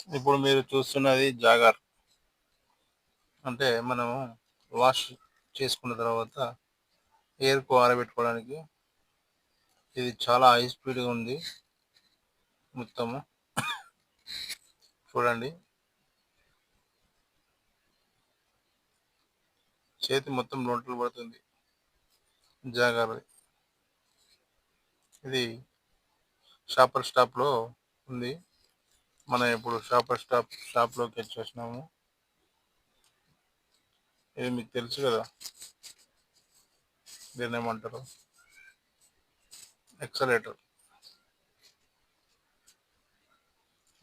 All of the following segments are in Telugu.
ఇప్పుడు మీరు చూస్తున్నది జాగర్. అంటే మనము వాష్ చేసుకున్న తర్వాత ఎయిర్‌కు ఆరబెట్టుకోవడానికి. ఇది చాలా హై స్పీడ్‌గా ఉంది మొత్తము. చూడండి. చేతి మొత్తం లొంటలు పడుతుంది జాగర్‌ది. ఇది షాపర్ స్టాప్‌లో ఉంది. మనం ఇప్పుడు షాప్‌లోకి వచ్చేసినాము. ఇది మీకు తెలుసు కదా! దీన్నేమంటారో. ఎక్సలేటర్.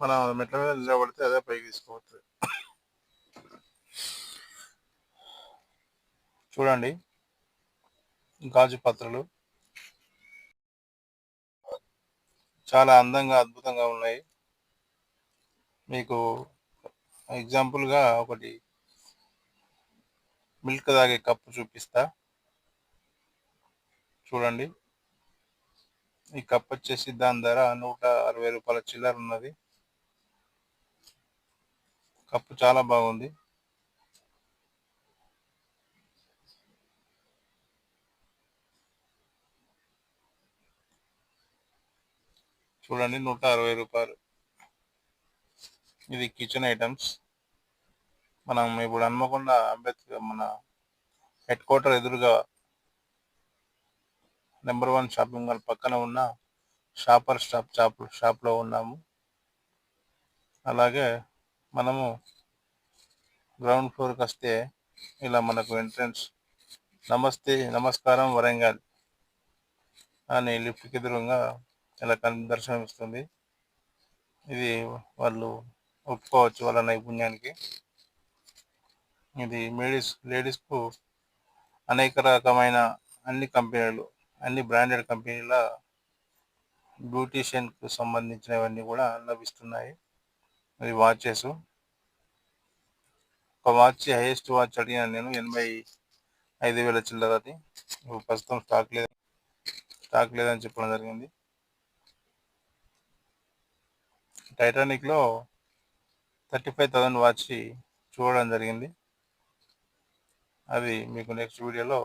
మనం మెట్ల మీద నిలబడితే అదే పైకి తీసుకుపోతది. చూడండి. గాజు పాత్రలు చాలా అందంగా, అద్భుతంగా ఉన్నాయి. మీకు ఎగ్జాంపుల్‌గా ఒకటి మిల్క్ తాగే కప్పు చూపిస్తా. చూడండి. ఈ కప్ వచ్చేసి దాని ధర రూ. 160 చిల్లర ఉన్నది. కప్పు చాలా బాగుంది. చూడండి. రూ. 160. ఇది కిచెన్ ఐటమ్స్. మనం ఇప్పుడు హన్మకొండ అంబేద్కర్ మన హెడ్ క్వార్టర్ ఎదురుగా నెంబర్ 1 షాపింగ్ మాల్ పక్కన ఉన్న షాప్‌లో ఉన్నాము. అలాగే మనము గ్రౌండ్ ఫ్లోర్‌కొస్తే ఇలా మనకు ఎంట్రన్స్ నమస్కారం వరంగల్ అని లిఫ్ట్‌కి ఎదురుంగా ఇలా దర్శనమిస్తుంది. ఇది వాళ్ళు ఒప్పుకోవచ్చు వాళ్ళ నైపుణ్యానికి. ఇది లేడీస్‌కు అనేక రకమైన అన్ని బ్రాండెడ్ కంపెనీల బ్యూటీషియన్‌కు సంబంధించినవన్నీ కూడా లభిస్తున్నాయి. అది వాచెస్. ఒక హైయెస్ట్ వాచ్ అడిగాను నేను 85,000 చిల్లరది. ఇప్పుడు ప్రస్తుతం స్టాక్ లేదని చెప్పడం జరిగింది. టైటానిక్‌లో 35,000 వాచ్ చూడడం జరిగింది. అది మీకు నెక్స్ట్ వీడియోలో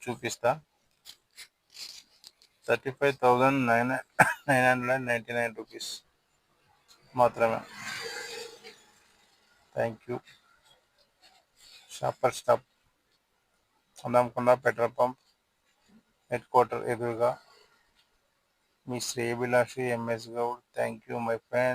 చూపిస్తా. 35,999 రూపీస్ మాత్రమే. Thank you. Shopper stop, Hanamkonda petrol pump headquarter ఎదురుగా మీ శ్రేయభిలాషి MS Goud. Thank you my friend.